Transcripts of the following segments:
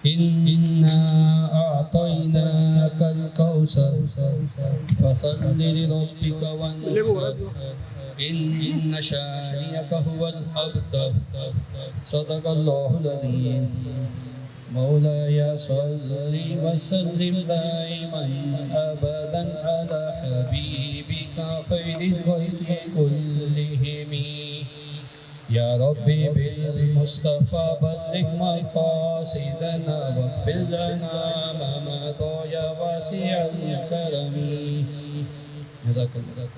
إنا أعطيناك الكوثر فصل لربك وانحر إن شانئك هو الأبتر صدق الله العظيم مولاي صل وسلم دائما أبدا على حبيبك خير الخلق كلهم يا ربي بالمصطفى بلغ مقاصدنا واغفر لنا ما مضى يا واسع الكرم جزاك الله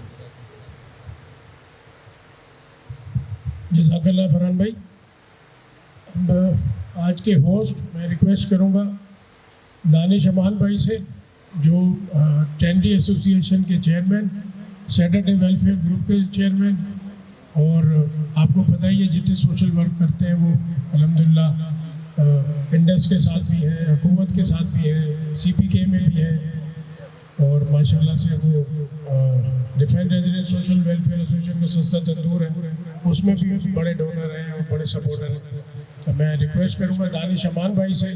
جزاک اللہ فرحان بھائی. اب آج کے ہوسٹ میں ریکویسٹ کروں گا دانش امان بھائی سے، جو ٹینڈی ایسوسی ایشن کے چیئرمین، سیٹرڈے ویلفیئر گروپ کے چیئرمین، اور آپ کو پتہ ہی ہے جتنے سوشل ورک کرتے ہیں وہ الحمدللہ انڈس کے ساتھ بھی ہیں، حکومت کے ساتھ بھی ہیں، سی پی کے میں بھی ہیں، اور ماشاءاللہ سے وہ defence resident social welfare association میں سستا تندور ہے، اس میں بھی بڑے ڈونر ہیں اور بڑے سپورٹر ہیں. تو میں ریکویسٹ کروں گا دانش امان بھائی سے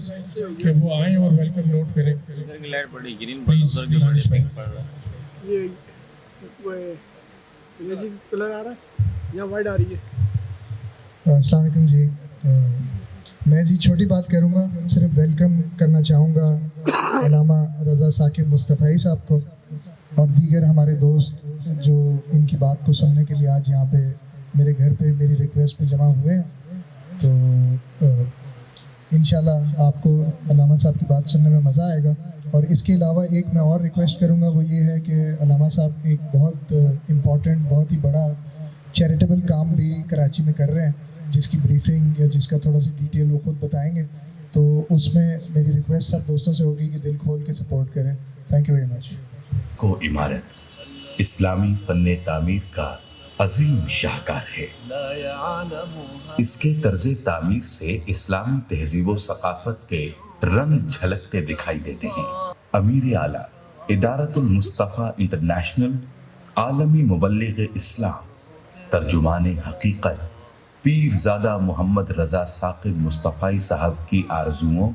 کہ وہ آئیں اور ویلکم نوٹ کریں. پلیز دانش بھائی. کلر آ رہا ہے یا وائٹ آ رہی ہے؟ السلام علیکم جی. میں جی چھوٹی بات کروں گا، صرف ویلکم کرنا چاہوں گا علامہ رضا ثاقب مصطفی صاحب کو اور دیگر ہمارے دوست جو ان کی بات کو سننے کے لیے آج یہاں پہ میرے گھر پہ میری ریکویسٹ پہ جمع ہوئے ہیں. تو انشاءاللہ آپ کو علامہ صاحب کی بات سننے میں مزہ آئے گا. اور اس کے علاوہ ایک میں اور ریکویسٹ کروں گا، وہ یہ ہے کہ علامہ صاحب ایک بہت امپورٹنٹ، بہت ہی بڑا چیریٹیبل کام بھی کراچی میں کر رہے ہیں، جس کی بریفنگ یا جس کا تھوڑا سی ڈیٹیل وہ خود بتائیں گے. تو اس میں میری ریکویسٹ سب دوستوں سے ہوگی کہ دل کھول کے سپورٹ کریں. Thank you very much. کو عمارت اسلامی فن تعمیر کا عظیم شاہکار ہے. اس کے طرز تعمیر سے اسلامی تہذیب و ثقافت کے رنگ جھلکتے دکھائی دیتے ہیں. امیر اعلیٰ ادارت المصطفیٰ انٹرنیشنل عالمی مبلغ اسلام ترجمان حقیقت پیرزادہ محمد رضا ثاقب مصطفی صاحب کی آرزوؤں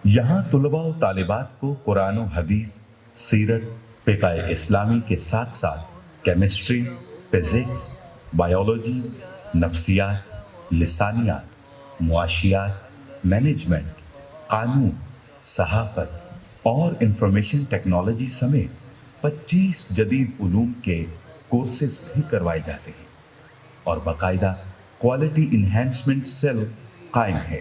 یہاں طلباء و طالبات کو قرآن و حدیث، سیرت، فقہ اسلامی کے ساتھ ساتھ کیمسٹری، فزکس، بایولوجی، نفسیات، لسانیات، معاشیات، مینجمنٹ، قانون، صحافت اور انفارمیشن ٹیکنالوجی سمیت 25 جدید علوم کے کورسز بھی کروائے جاتے ہیں، اور باقاعدہ کوالٹی انہینسمنٹ سیل قائم ہے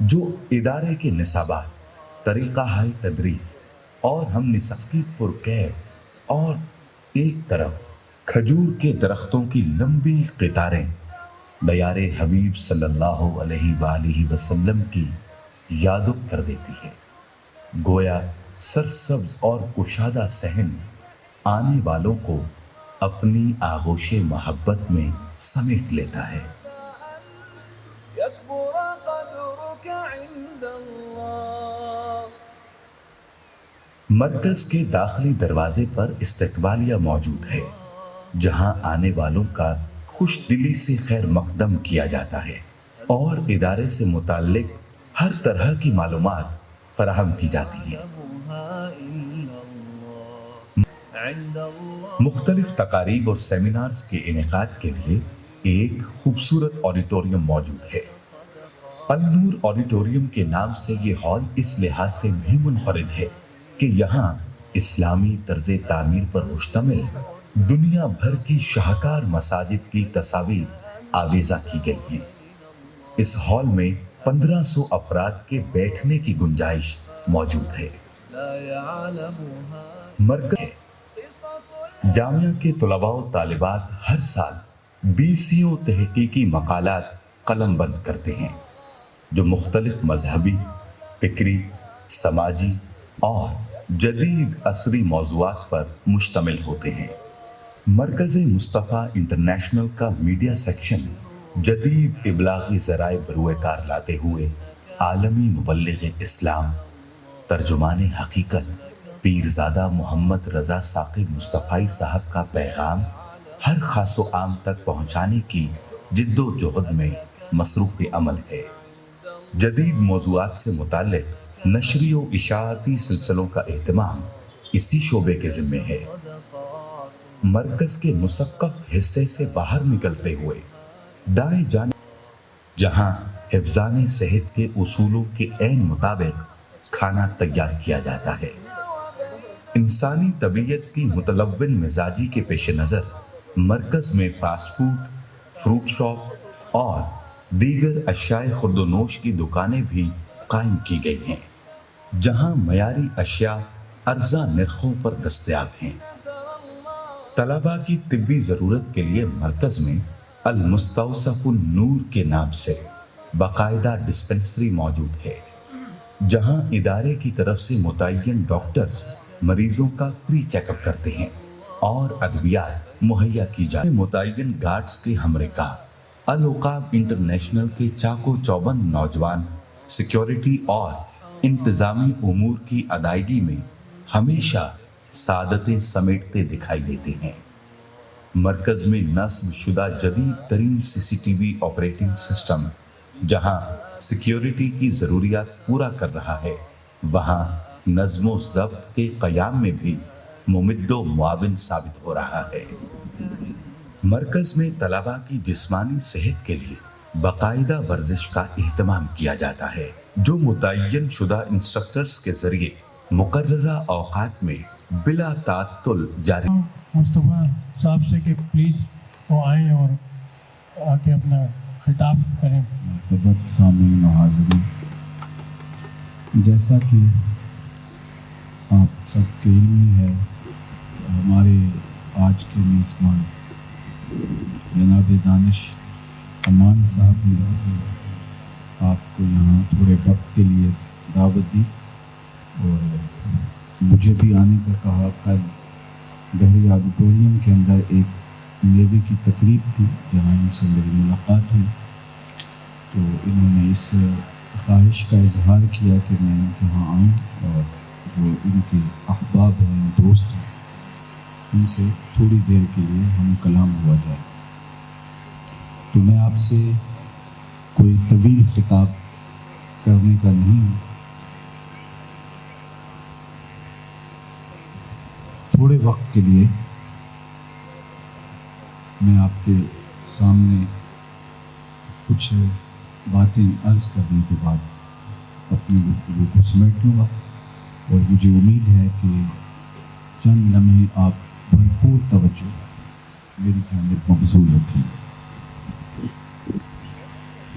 جو ادارے کے نصابات، طریقہ ہائے تدریس اور ہم نصاب کی پرکیف اور ایک طرف کھجور کے درختوں کی لمبی قطاریں دیار حبیب صلی اللہ علیہ وآلہ وسلم کی یاد کر دیتی ہے. گویا سرسبز اور کشادہ صحن آنے والوں کو اپنی آغوش محبت میں سمیٹ لیتا ہے. مرکز کے داخلی دروازے پر استقبالیہ موجود ہے، جہاں آنے والوں کا خوش دلی سے خیر مقدم کیا جاتا ہے اور ادارے سے متعلق ہر طرح کی معلومات فراہم کی جاتی ہیں. مختلف تقاریب اور سیمینارز کے انعقاد کے لیے ایک خوبصورت آڈیٹوریم موجود ہے. النور آڈیٹوریم کے نام سے یہ ہال اس لحاظ سے بھی منفرد ہے کہ یہاں اسلامی طرز تعمیر پر مشتمل دنیا بھر کی شاہکار مساجد کی تصاویر آویزاں کی گئی ہیں. اس ہال میں 1500 افراد کے بیٹھنے کی گنجائش موجود ہے. مرکز ہے. جامعہ کے طلباء و طالبات ہر سال 20 تحقیقی مقالات قلم بند کرتے ہیں جو مختلف مذہبی، فکری، سماجی اور جدید عصری موضوعات پر مشتمل ہوتے ہیں. مرکز مصطفیٰ انٹرنیشنل کا میڈیا سیکشن جدید ابلاغی ذرائع بروئے کار لاتے ہوئے عالمی مبلغ اسلام ترجمان حقیقت پیرزادہ محمد رضا ثاقب مصطفی صاحب کا پیغام ہر خاص و عام تک پہنچانے کی جد و جہد میں مصروف عمل ہے. جدید موضوعات سے متعلق نشری و اشاعتی سلسلوں کا اہتمام اسی شعبے کے ذمے ہے۔ مرکز کے مثقف حصے سے باہر نکلتے ہوئے دائیں جانب جہاں حفظان صحت کے اصولوں کے عین مطابق کھانا تیار کیا جاتا ہے، انسانی طبیعت کی متلون مزاجی کے پیش نظر مرکز میں فاسٹ فوڈ، فروٹ شاپ اور دیگر اشیاء خورد و نوش کی دکانیں بھی قائم کی گئی ہیں، جہاں معیاری اشیاء ارزاں نرخوں پر دستیاب ہیں۔ طلباء کی طبی ضرورت کے لیے مرکز میں المستوصف النور کے نام سے باقاعدہ ڈسپنسری موجود ہے، جہاں ادارے کی طرف سے متعین ڈاکٹرز مریضوں کا پری چیک اپ کرتے ہیں اور ادویات مہیا کی جاتی ہیں۔ متعین گارڈز کے ہمراہ العقاب انٹرنیشنل کے چاقو چوبند نوجوان سیکیورٹی اور انتظامی امور کی ادائیگی میں ہمیشہ سعادتیں سمیٹتے دکھائی دیتے ہیں۔ مرکز میں نصب شدہ جدید ترین CCTV آپریٹنگ سسٹم جہاں سیکیورٹی کی ضروریات پورا کر رہا ہے، وہاں نظم و ضبط کے قیام میں بھی ممد و معاون ثابت ہو رہا ہے۔ مرکز میں طلباء کی جسمانی صحت کے لیے باقاعدہ ورزش کا اہتمام کیا جاتا ہے، جو متعین شدہ انسٹرکٹرز کے ذریعے مقررہ اوقات میں بلا تعطل جاری۔ مصطفیٰ صاحب سے کہ پلیز وہ آئیں اور آ کے اپنا خطاب کریں۔ محترم سامعین و حاضرین، جیسا کہ آپ سب کے علم میں ہے کہ ہمارے آج کے میزبان جناب دانش امان صاحب نے آپ کو یہاں تھوڑے وقت کے لیے دعوت دی اور مجھے بھی آنے کا کہا۔ کل بحری آڈیٹوریم کے اندر ایک نیوی کی تقریب تھی جہاں ان سے میری ملاقات ہوئی، تو انہوں نے اس خواہش کا اظہار کیا کہ میں ان کے یہاں آؤں اور جو ان کے احباب ہیں، دوست ہیں، ان سے تھوڑی دیر کے لیے ہم کلام ہوا جائے۔ تو میں آپ سے کوئی طویل خطاب کرنے کا نہیں ہوں، تھوڑے وقت کے لیے میں آپ کے سامنے کچھ باتیں عرض کرنے کے بعد اپنی گفتگو کو سمیٹ لوں گا، اور مجھے امید ہے کہ چند لمحے آپ بھرپور توجہ میری جانب مبذول رکھیں گے۔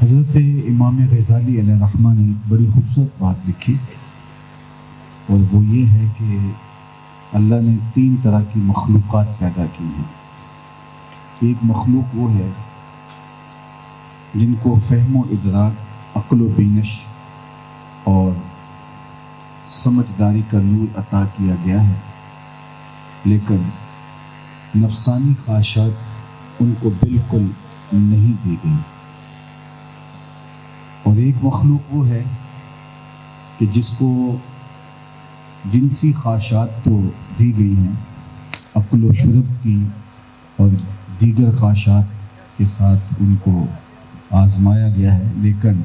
حضرت امام غزالی علیہ الرحمہ نے ایک بڑی خوبصورت بات لکھی، اور وہ یہ ہے کہ اللہ نے 3 طرح کی مخلوقات پیدا کی ہیں۔ ایک مخلوق وہ ہے جن کو فہم و ادراک، عقل و بینش اور سمجھداری کا نور عطا کیا گیا ہے، لیکن نفسانی خواہشات ان کو بالکل نہیں دی گئی۔ اور ایک مخلوق وہ ہے کہ جس کو جنسی خواہشات تو دی گئی ہیں، عقل و شرب کی اور دیگر خواہشات کے ساتھ ان کو آزمایا گیا ہے، لیکن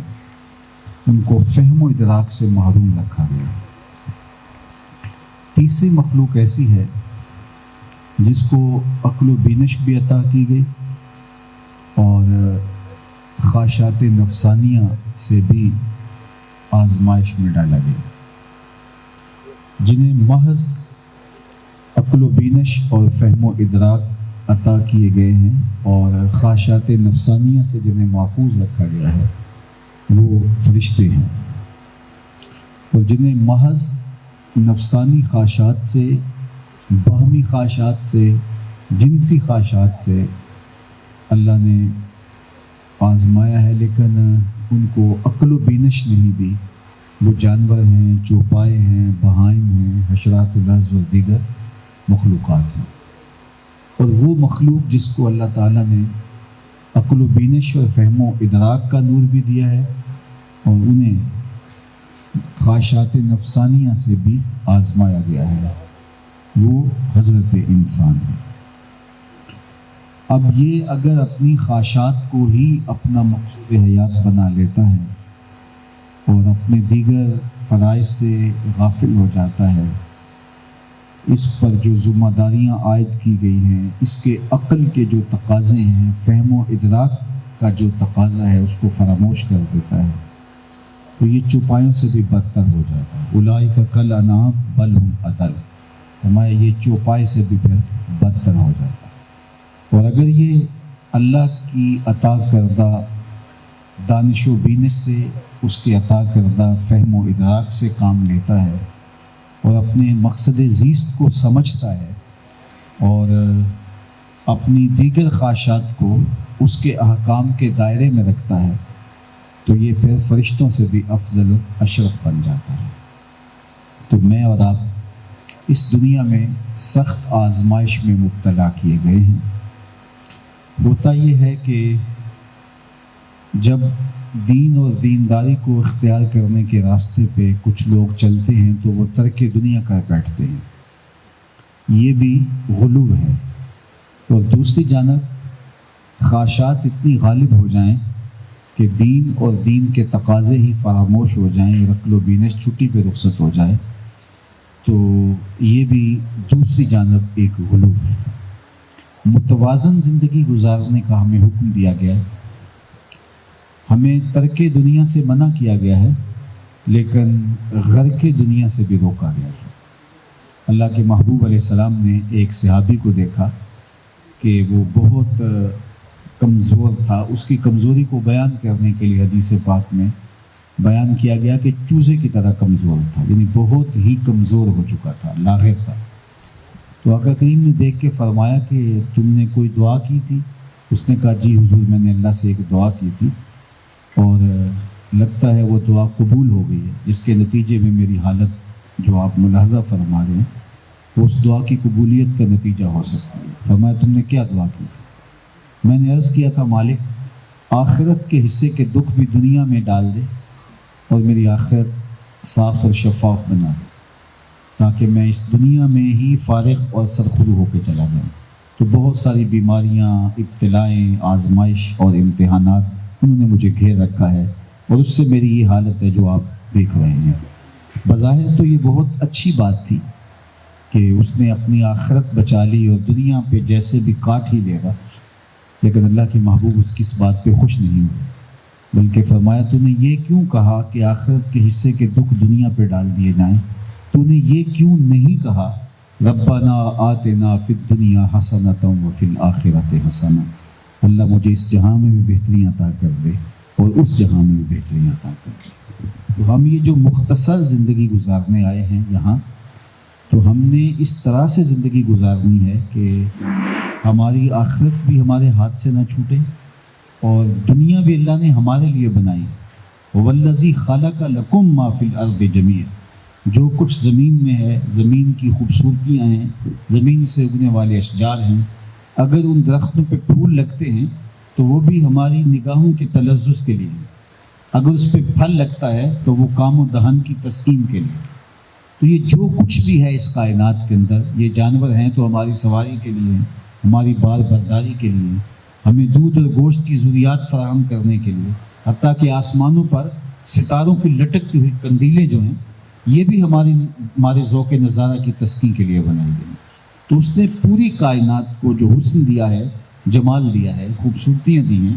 ان کو فہم و ادراک سے محروم رکھا گیا ہے۔ تیسری مخلوق ایسی ہے جس کو عقل و بینش بھی عطا کی گئی اور خواہشات نفسانیہ سے بھی آزمائش میں ڈالا گیا، جنہیں محض عقل و بینش اور فہم و ادراک عطا کیے گئے ہیں اور خواہشات نفسانیہ سے جنہیں محفوظ رکھا گیا ہے وہ فرشتے ہیں، اور جنہیں محض نفسانی خواہشات سے، باہمی خواہشات سے، جنسی خواہشات سے اللہ نے آزمایا ہے، لیکن ان کو عقل و بینش نہیں دی۔ وہ جانور ہیں، چوپائے ہیں، بہائم ہیں، حشرات الارض اور دیگر مخلوقات ہیں۔ اور وہ مخلوق جس کو اللہ تعالیٰ نے عقل و بینش اور فہم و ادراک کا نور بھی دیا ہے اور انہیں خواہشات نفسانیہ سے بھی آزمایا گیا ہے، وہ حضرت انسان ہے۔ اب یہ اگر اپنی خواہشات کو ہی اپنا مقصود حیات بنا لیتا ہے اور اپنے دیگر فرائض سے غافل ہو جاتا ہے، اس پر جو ذمہ داریاں عائد کی گئی ہیں، اس کے عقل کے جو تقاضے ہیں، فہم و ادراک کا جو تقاضا ہے، اس کو فراموش کر دیتا ہے، تو یہ چوپایوں سے بھی بدتر ہو جاتا ہے۔ اولئک کالانعام بل ہم اضل، ہمارے یہ چوپائے سے بھی پھر بدتر ہو جاتا ہے۔ اور اگر یہ اللہ کی عطا کردہ دانش و بینش سے، اس کے عطا کردہ فہم و ادراک سے کام لیتا ہے اور اپنے مقصد زیست کو سمجھتا ہے اور اپنی دیگر خواہشات کو اس کے احکام کے دائرے میں رکھتا ہے، تو یہ پھر فرشتوں سے بھی افضل و اشرف بن جاتا ہے۔ تو میں اور آپ اس دنیا میں سخت آزمائش میں مبتلا کیے گئے ہیں۔ ہوتا یہ ہے کہ جب دین اور دینداری کو اختیار کرنے کے راستے پہ کچھ لوگ چلتے ہیں تو وہ ترک دنیا کر بیٹھتے ہیں، یہ بھی غلو ہے۔ اور دوسری جانب خواہشات اتنی غالب ہو جائیں کہ دین اور دین کے تقاضے ہی فراموش ہو جائیں، عقل و بینش چھٹی پہ رخصت ہو جائے، تو یہ بھی دوسری جانب ایک غلو ہے۔ متوازن زندگی گزارنے کا ہمیں حکم دیا گیا ہے، ہمیں ترک دنیا سے منع کیا گیا ہے، لیکن غرق دنیا سے بھی روکا گیا ہے۔ اللہ کے محبوب علیہ السلام نے ایک صحابی کو دیکھا کہ وہ بہت کمزور تھا، اس کی کمزوری کو بیان کرنے کے لیے حدیث پاک میں بیان کیا گیا کہ چوزے کی طرح کمزور تھا، یعنی بہت ہی کمزور ہو چکا تھا، لاغر تھا۔ تو آقا کریم نے دیکھ کے فرمایا کہ تم نے کوئی دعا کی تھی؟ اس نے کہا جی حضور، میں نے اللہ سے ایک دعا کی تھی اور لگتا ہے وہ دعا قبول ہو گئی ہے، جس کے نتیجے میں میری حالت جو آپ ملاحظہ فرما رہے ہیں وہ اس دعا کی قبولیت کا نتیجہ ہو سکتی ہے۔ فرمایا تم نے کیا دعا کی تھی؟ میں نے عرض کیا تھا مالک آخرت کے حصے کے دکھ بھی دنیا میں ڈال دے اور میری آخرت صاف اور شفاف بنا دے، تاکہ میں اس دنیا میں ہی فارغ اور سرخرو ہو کے چلا جاؤں۔ تو بہت ساری بیماریاں، ابتلائیں، آزمائش اور امتحانات انہوں نے مجھے گھیر رکھا ہے، اور اس سے میری یہ حالت ہے جو آپ دیکھ رہے ہیں۔ بظاہر تو یہ بہت اچھی بات تھی کہ اس نے اپنی آخرت بچا لی اور دنیا پہ جیسے بھی کاٹ ہی لے گا، لیکن اللہ کے محبوب اس کی اس بات پہ خوش نہیں ہوئے، بلکہ فرمایا تو نے یہ کیوں کہا کہ آخرت کے حصے کے دکھ دنیا پہ ڈال دیے جائیں؟ تو نے یہ کیوں نہیں کہا ربنا آتنا فی الدنیا حسنۃ وفی الآخرۃ حسنہ؟ اللہ مجھے اس جہاں میں بھی بہتری عطا کر دے اور اس جہاں میں بھی بہتری عطا کر دے۔ تو ہم یہ جو مختصر زندگی گزارنے آئے ہیں یہاں، تو ہم نے اس طرح سے زندگی گزارنی ہے کہ ہماری آخرت بھی ہمارے ہاتھ سے نہ چھوٹے اور دنیا بھی اللہ نے ہمارے لیے بنائی۔ والذی خلق لکم ما فی الارض جمیعا، جو کچھ زمین میں ہے، زمین کی خوبصورتیاں ہیں، زمین سے اگنے والے اشجار ہیں، اگر ان درختوں پہ پھول لگتے ہیں تو وہ بھی ہماری نگاہوں کے تلذذ کے لیے، اگر اس پہ پھل لگتا ہے تو وہ کام و دہن کی تسکین کے لیے۔ تو یہ جو کچھ بھی ہے اس کائنات کے اندر، یہ جانور ہیں تو ہماری سواری کے لیے، ہماری بار برداری کے لیے، ہمیں دودھ اور گوشت کی ضروریات فراہم کرنے کے لیے، حتیٰ کہ آسمانوں پر ستاروں کی لٹکتی ہوئی قندیلیں جو ہیں، یہ بھی ہمارے ذوق نظارہ کی تسکین کے لیے بنائی گئی۔ تو اس نے پوری کائنات کو جو حسن دیا ہے، جمال دیا ہے، خوبصورتیاں دی ہیں،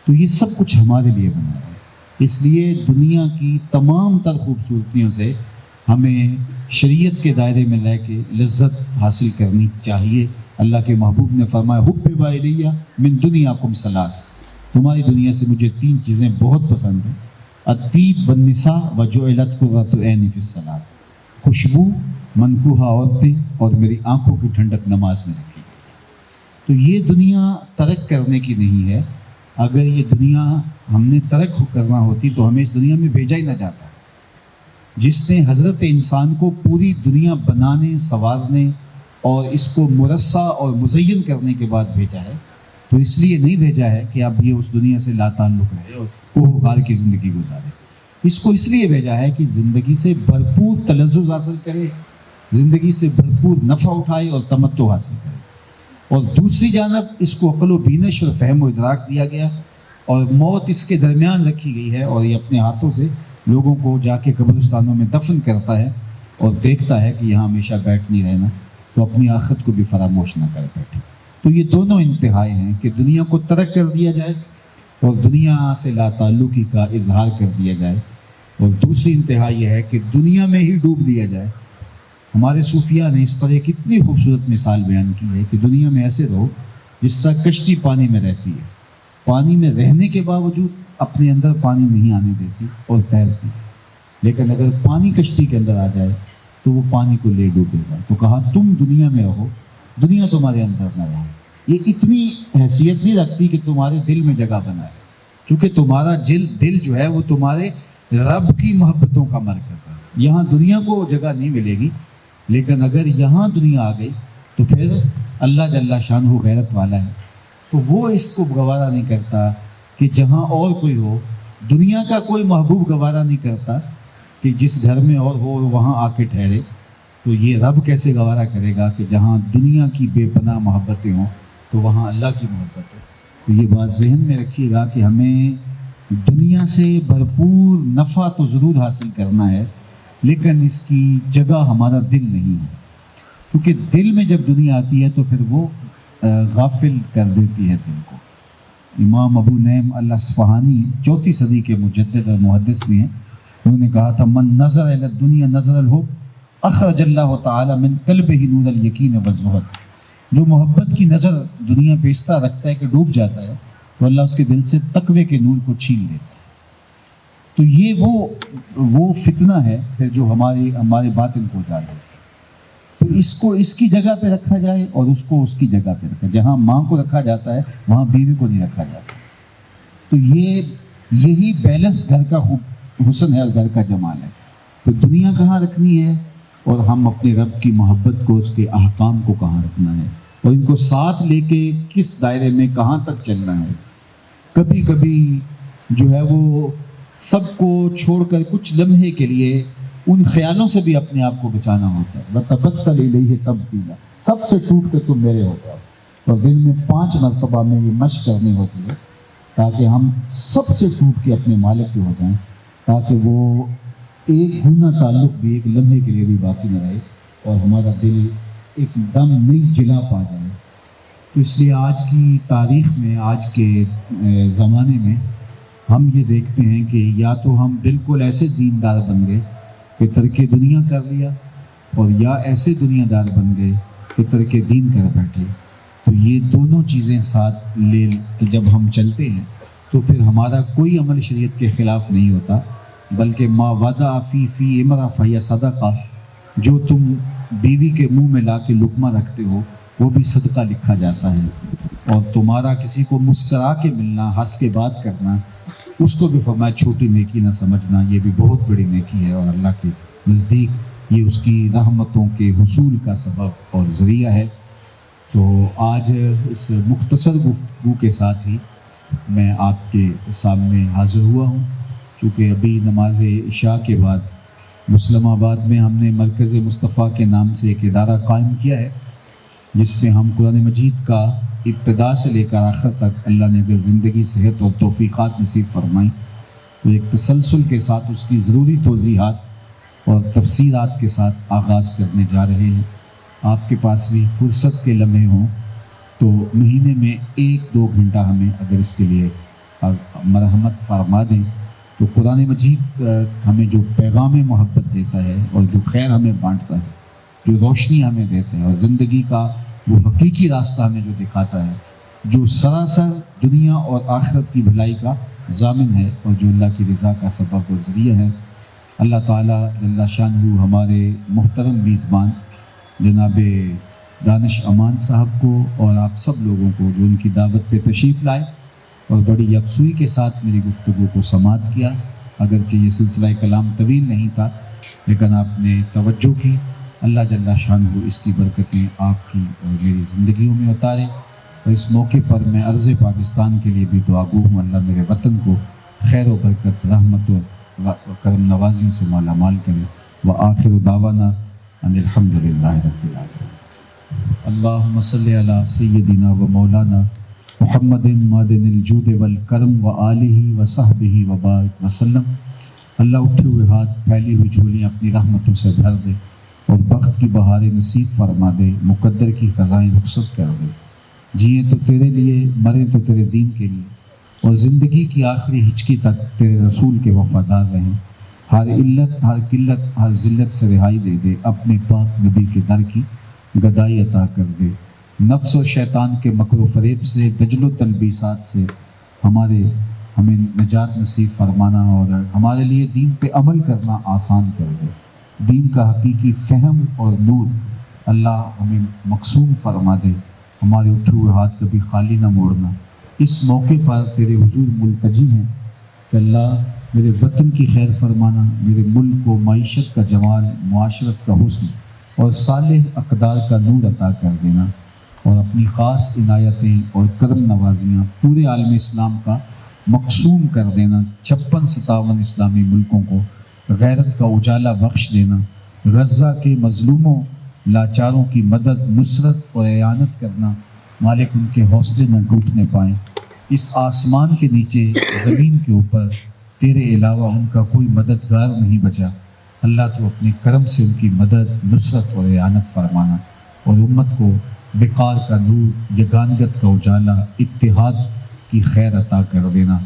تو یہ سب کچھ ہمارے لیے بنایا ہے۔ اس لیے دنیا کی تمام تر خوبصورتیوں سے ہمیں شریعت کے دائرے میں رہ کے لذت حاصل کرنی چاہیے۔ اللہ کے محبوب نے فرمایا حُبِّبَ إِلَيَّ مِن دُنْيَاكُمْ ثَلَاث، تمہاری دنیا سے مجھے 3 چیزیں بہت پسند ہیں، الطیب والنساء وجعلت قرۃ عینی فی الصلاۃ، خوشبو، منکوحہ عورتیں اور میری آنکھوں کی ٹھنڈک نماز میں رکھی گئی۔ تو یہ دنیا ترک کرنے کی نہیں ہے، اگر یہ دنیا ہم نے ترک کرنا ہوتی تو ہمیں اس دنیا میں بھیجا ہی نہ جاتا۔ جس نے حضرت انسان کو پوری دنیا بنانے، سنوارنے اور اس کو مرصع اور مزین کرنے کے بعد بھیجا ہے، تو اس لیے نہیں بھیجا ہے کہ اب یہ اس دنیا سے لا تعلق رہے اور کوہ غار کی زندگی گزارے۔ اس کو اس لیے بھیجا ہے کہ زندگی سے بھرپور تلذذ حاصل کرے، زندگی سے بھرپور نفع اٹھائے اور تمتع حاصل کرے۔ اور دوسری جانب اس کو عقل و بینش اور فہم و ادراک دیا گیا، اور موت اس کے درمیان رکھی گئی ہے، اور یہ اپنے ہاتھوں سے لوگوں کو جا کے قبرستانوں میں دفن کرتا ہے اور دیکھتا ہے کہ یہاں ہمیشہ بیٹھ نہیں رہنا، تو اپنی آخرت کو بھی فراموش نہ کر بیٹھے۔ تو یہ دونوں انتہائیں ہیں کہ دنیا کو ترک کر دیا جائے اور دنیا سے لا تعلقی کا اظہار کر دیا جائے، اور دوسری انتہا یہ ہے کہ دنیا میں ہی ڈوب دیا جائے۔ ہمارے صوفیاء نے اس پر ایک اتنی خوبصورت مثال بیان کی ہے کہ دنیا میں ایسے رہو جس طرح کشتی پانی میں رہتی ہے، پانی میں رہنے کے باوجود اپنے اندر پانی نہیں آنے دیتی اور تیرتی، لیکن اگر پانی کشتی کے اندر آ جائے تو وہ پانی کو لے ڈوبے گا۔ تو کہا تم دنیا میں رہو، دنیا تمہارے اندر نہ رہے۔ یہ اتنی حیثیت نہیں رکھتی کہ تمہارے دل میں جگہ بنائے، کیونکہ تمہارا دل جو ہے وہ تمہارے رب کی محبتوں کا مرکز ہے۔ یہاں دنیا کو جگہ نہیں ملے گی، لیکن اگر یہاں دنیا آ گئی تو پھر اللہ جل شانہ غیرت والا ہے، تو وہ اس کو گوارا نہیں کرتا کہ جہاں اور کوئی ہو۔ دنیا کا کوئی محبوب گوارا نہیں کرتا کہ جس گھر میں اور ہو وہاں آ کے ٹھہرے، تو یہ رب کیسے گوارا کرے گا کہ جہاں دنیا کی بے پناہ محبتیں ہوں تو وہاں اللہ کی محبت ہے۔ تو یہ بات ذہن میں رکھیے گا کہ ہمیں دنیا سے بھرپور نفع تو ضرور حاصل کرنا ہے، لیکن اس کی جگہ ہمارا دل نہیں ہے، کیونکہ دل میں جب دنیا آتی ہے تو پھر وہ غافل کر دیتی ہے دل کو۔ امام ابو نعیم الاصفہانی 4 صدی کے مجدد اور محدث بھی ہیں، انہوں نے کہا تھا من نظر الی الدنیا نظر الحب اخرج اللہ تعالی من قلبہ نور الیقین والزہد۔ جو محبت کی نظر دنیا پہ اس طرح رکھتا ہے کہ ڈوب جاتا ہے، تو اللہ اس کے دل سے تقوی کے نور کو چھین لیتا ہے۔ تو یہ وہ فتنہ ہے پھر جو ہمارے باطن کو اجاڑ دیتا ہے۔ تو اس کو اس کی جگہ پہ رکھا جائے اور اس کو اس کی جگہ پہ رکھا، جہاں ماں کو رکھا جاتا ہے وہاں بیوی کو نہیں رکھا جاتا۔ تو یہی بیلنس گھر کا حسن ہے اور گھر کا جمال ہے۔ تو دنیا کہاں رکھنی ہے اور ہم اپنے رب کی محبت کو، اس کے احکام کو کہاں رکھنا ہے، اور ان کو ساتھ لے کے کس دائرے میں کہاں تک چلنا ہے۔ کبھی کبھی جو ہے وہ سب کو چھوڑ کر کچھ لمحے کے لیے ان خیالوں سے بھی اپنے آپ کو بچانا ہوتا ہے۔ وَتَبَتَّلْ إِلَيْهِ تَبْتِيلًا، سب سے ٹوٹ کے تم میرے ہوتا ہو، اور دن میں 5 مرتبہ میں یہ مشق کرنی ہوتی ہے تاکہ ہم سب سے ٹوٹ کے اپنے مالک کے ہو جائیں، تاکہ وہ ایک گنا تعلق بھی ایک لمحے کے لیے بھی باقی نہ رہے اور ہمارا دل ایک دم نئی جلا پا جائے۔ تو اس لیے آج کی تاریخ میں، آج کے زمانے میں ہم یہ دیکھتے ہیں کہ یا تو ہم بالکل ایسے دیندار بن گئے کہ ترک دنیا کر لیا، اور یا ایسے دنیا دار بن گئے کہ ترک دین کر بیٹھے۔ تو یہ دونوں چیزیں ساتھ لے کے جب ہم چلتے ہیں تو پھر ہمارا کوئی عمل شریعت کے خلاف نہیں ہوتا، بلکہ ما وضع فی امرأ فہی صدقہ، جو تم بیوی کے منہ میں لا کے لقمہ رکھتے ہو وہ بھی صدقہ لکھا جاتا ہے، اور تمہارا کسی کو مسکرا کے ملنا، ہنس کے بات کرنا، اس کو بھی فرمایا چھوٹی نیکی نہ سمجھنا، یہ بھی بہت بڑی نیکی ہے، اور اللہ کے نزدیک یہ اس کی رحمتوں کے حصول کا سبب اور ذریعہ ہے۔ تو آج اس مختصر گفتگو کے ساتھ ہی میں آپ کے سامنے حاضر ہوا ہوں، چونکہ ابھی نماز عشاء کے بعد مسلم آباد میں ہم نے مرکز مصطفیٰ کے نام سے ایک ادارہ قائم کیا ہے، جس میں ہم قرآن مجید کا ابتدا سے لے کر آخر تک اللہ نے اگر زندگی، صحت اور توفیقات نصیب فرمائیں تو ایک تسلسل کے ساتھ اس کی ضروری توضیحات اور تفسیرات کے ساتھ آغاز کرنے جا رہے ہیں۔ آپ کے پاس بھی فرصت کے لمحے ہوں تو مہینے میں 1-2 گھنٹہ ہمیں اگر اس کے لیے مرحمت فرما دیں تو قرآن مجید ہمیں جو پیغام محبت دیتا ہے اور جو خیر ہمیں بانٹتا ہے، جو روشنی ہمیں دیتا ہے اور زندگی کا وہ حقیقی راستہ ہمیں جو دکھاتا ہے، جو سراسر دنیا اور آخرت کی بھلائی کا ضامن ہے اور جو اللہ کی رضا کا سبب اور ذریعہ ہے۔ اللہ تعالیٰ جل شانہ ہمارے محترم میزبان جناب دانش امان صاحب کو اور آپ سب لوگوں کو جو ان کی دعوت پہ تشریف لائے اور بڑی یکسوئی کے ساتھ میری گفتگو کو سماعت کیا، اگرچہ یہ سلسلہ کلام طویل نہیں تھا لیکن آپ نے توجہ کی۔ اللہ جل شانہ اس کی برکتیں آپ کی اور میری زندگیوں میں اتارے، اور اس موقع پر میں عرض پاکستان کے لیے بھی دعا گو ہوں، اللہ میرے وطن کو خیر و برکت، رحمت و کرم نوازیوں سے مالا مال کرے۔ وآخر دعوانا ان الحمد للہ رب العالمین۔ اللہم صلی علی سیدنا و مولانا محمد معدن الجود والکرم وآلہ وصحبہ وبارک وسلم۔ اللہ اٹھے ہوئے ہاتھ پھیلی ہوئی جھولیاں اپنی رحمتوں سے بھر دے اور بخت کی بہاریں نصیب فرما دے، مقدر کی خزائیں رخصت کر دے۔ جئیں تو تیرے لیے، مریں تو تیرے دین کے لیے، اور زندگی کی آخری ہچکی تک تیرے رسول کے وفادار رہیں۔ ہر علت، ہر قلت، ہر ذلت سے رہائی دے دے، اپنے پاک نبی کے در کی گدائی عطا کر دے۔ نفس و شیطان کے مکر و فریب سے، دجل و تلبیسات سے ہمیں نجات نصیب فرمانا، اور ہمارے لیے دین پہ عمل کرنا آسان کر دے۔ دین کا حقیقی فہم اور نور اللہ ہمیں مقسوم فرما دے، ہمارے اٹھے ہوئے ہاتھ کبھی خالی نہ موڑنا۔ اس موقع پر تیرے حضور ملتجی ہیں کہ اللہ میرے وطن کی خیر فرمانا، میرے ملک کو معیشت کا جمال، معاشرت کا حسن اور صالح اقدار کا نور عطا کر دینا، اور اپنی خاص عنایتیں اور کرم نوازیاں پورے عالم اسلام کا مقسوم کر دینا۔ 56-57 اسلامی ملکوں کو غیرت کا اجالا بخش دینا، غزہ کے مظلوموں لاچاروں کی مدد، نصرت اور اعانت کرنا، مالک ان کے حوصلے نہ ٹوٹنے پائیں۔ اس آسمان کے نیچے، زمین کے اوپر تیرے علاوہ ان کا کوئی مددگار نہیں بچا۔ اللہ تو اپنے کرم سے ان کی مدد، نصرت اور اعانت فرمانا، اور امت کو وقار کا نور، یگانگت کا اجالا، اتحاد کی خیر عطا کر دینا۔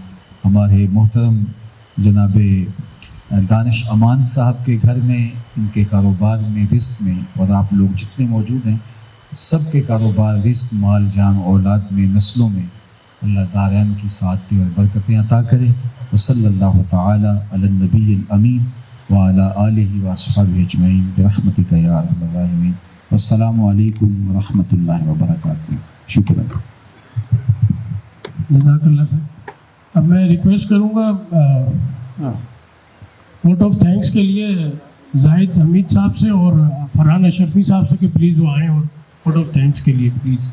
ہمارے محترم جناب دانش امان صاحب کے گھر میں، ان کے کاروبار میں، رزق میں، اور آپ لوگ جتنے موجود ہیں سب کے کاروبار، رزق، مال، جان، اولاد میں، نسلوں میں اللہ دارین کی سعادتیں اور برکتیں عطا کرے۔ وصلی اللہ تعالی علی النبی الامین وعلی آلہ واصحابہ اجمعین برحمتک یا ارحم الراحمین۔ والسلام علیکم ورحمۃ اللہ وبرکاتہ۔ شکریہ۔ جزاک اللہ سر۔ اب میں ریکویسٹ کروں گا ووٹ آف تھینکس کے لیے زاہد حمید صاحب سے اور فرحان اشرفی صاحب سے کہ پلیز وہ آئیں اور ووٹ آف تھینکس کے لیے پلیز۔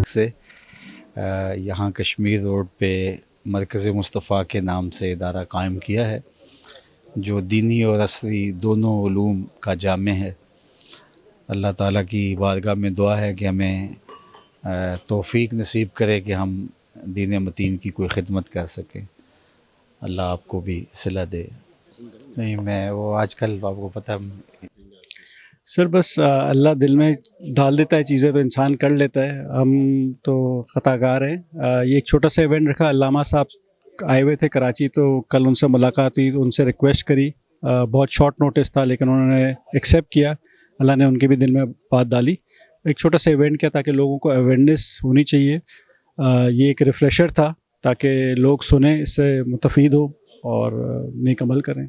سے یہاں کشمیر روڈ پہ مرکز مصطفیٰ کے نام سے ادارہ قائم کیا ہے، جو دینی اور عصری دونوں علوم کا جامع ہے۔ اللہ تعالیٰ کی بارگاہ میں دعا ہے کہ ہمیں توفیق نصیب کرے کہ ہم دین متین کی کوئی خدمت کر سکیں۔ اللہ آپ کو بھی صلہ دے۔ نہیں، میں وہ آج کل آپ کو پتہ سر بس اللہ دل میں ڈال دیتا ہے چیزیں تو انسان کر لیتا ہے، ہم تو خطا کار ہیں۔ یہ ایک چھوٹا سا ایونٹ رکھا، علامہ صاحب آئے ہوئے تھے کراچی، تو کل ان سے ملاقات ہوئی، ان سے ریکویسٹ کری، بہت شارٹ نوٹس تھا لیکن انہوں نے ایکسیپٹ کیا، اللہ نے ان کے بھی دل میں بات ڈالی۔ ایک چھوٹا سا ایونٹ کیا تاکہ لوگوں کو اویئرنیس ہونی چاہیے، یہ ایک ریفریشر تھا تاکہ لوگ سنیں، اس سے مستفید ہو اور نیک عمل کریں۔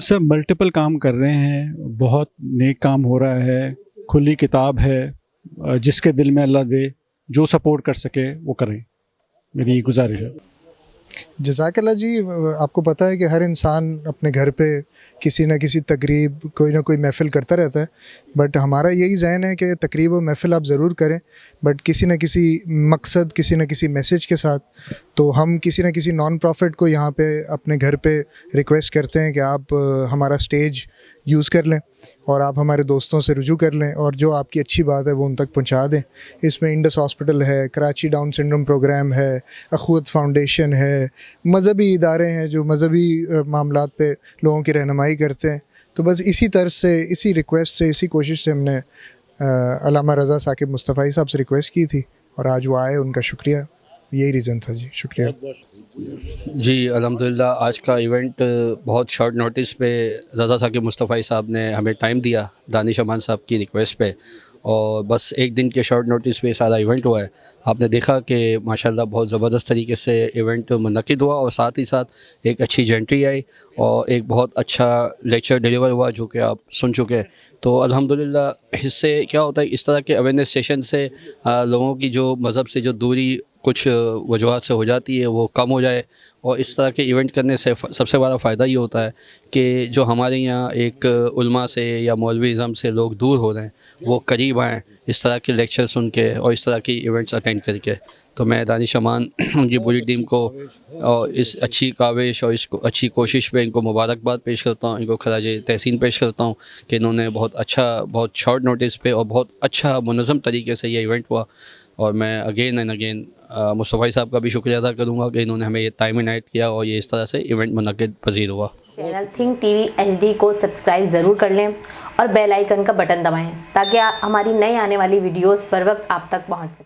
سر ملٹیپل کام کر رہے ہیں، بہت نیک کام ہو رہا ہے، کھلی کتاب ہے، جس کے دل میں اللہ دے، جو سپورٹ کر سکے وہ کریں، میری گزارش ہے۔ جزاک اللہ جی، آپ کو پتہ ہے کہ ہر انسان اپنے گھر پہ کسی نہ کسی تقریب، کوئی نہ کوئی محفل کرتا رہتا ہے، بٹ ہمارا یہی ذہن ہے کہ تقریب و محفل آپ ضرور کریں، بٹ کسی نہ کسی مقصد، کسی نہ کسی میسیج کے ساتھ۔ تو ہم کسی نہ کسی نان پروفٹ کو یہاں پہ اپنے گھر پہ ریکویسٹ کرتے ہیں کہ آپ ہمارا اسٹیج یوز کر لیں اور آپ ہمارے دوستوں سے رجوع کر لیں اور جو آپ کی اچھی بات ہے وہ ان تک پہنچا دیں. اس میں انڈس ہاسپٹل ہے, کراچی ڈاؤن سنڈروم پروگرام ہے, اخوت فاؤنڈیشن ہے, مذہبی ادارے ہیں جو مذہبی معاملات پہ لوگوں کی رہنمائی کرتے ہیں. تو بس اسی طرز سے, اسی ریکویسٹ سے, اسی کوشش سے ہم نے علامہ رضا ثاقب مصطفی صاحب سے ریکویسٹ کی تھی اور آج وہ آئے. ان کا شکریہ, یہی ریزن تھا. جی شکریہ. جی الحمدللہ آج کا ایونٹ بہت شارٹ نوٹس پہ رضا ثاقب مصطفی صاحب نے ہمیں ٹائم دیا دانش امان صاحب کی ریکویسٹ پہ, اور بس ایک دن کے شارٹ نوٹس پہ سارا ایونٹ ہوا ہے. آپ نے دیکھا کہ ماشاءاللہ بہت زبردست طریقے سے ایونٹ منعقد ہوا اور ساتھ ہی ساتھ ایک اچھی جینٹری آئی اور ایک بہت اچھا لیکچر ڈیلیور ہوا جو کہ آپ سن چکے. تو الحمدللہ اس سے کیا ہوتا ہے, اس طرح کے اویئرنیس سیشن سے لوگوں کی جو مذہب سے جو دوری کچھ وجوہات سے ہو جاتی ہے وہ کم ہو جائے, اور اس طرح کے ایونٹ کرنے سے سب سے بڑا فائدہ یہ ہوتا ہے کہ جو ہمارے یہاں ایک علماء سے یا مولوی ازم سے لوگ دور ہو رہے ہیں وہ قریب آئیں اس طرح کے لیکچر سن کے اور اس طرح کی ایونٹس اٹینڈ کر کے. تو میں دانش امان ان کی پوری ٹیم کو اور اس اچھی کاوش اور اس اچھی کوشش پہ ان کو مبارکباد پیش کرتا ہوں, ان کو خراج تحسین پیش کرتا ہوں کہ انہوں نے بہت اچھا, بہت شارٹ نوٹس پہ اور بہت اچھا منظم طریقے سے یہ ایونٹ ہوا. اور میں اگین اینڈ اگین مصطفی صاحب کا بھی شکریہ ادا کروں گا کہ انہوں نے ہمیں یہ ٹائم انائٹ کیا اور یہ اس طرح سے ایونٹ منعقد پذیر ہوا. Channel think T V HD کو سبسکرائب ضرور کر لیں اور بیل آئیکن کا بٹن دبائیں تاکہ ہماری نئی آنے والی ویڈیوز پر وقت آپ تک پہنچ سکیں.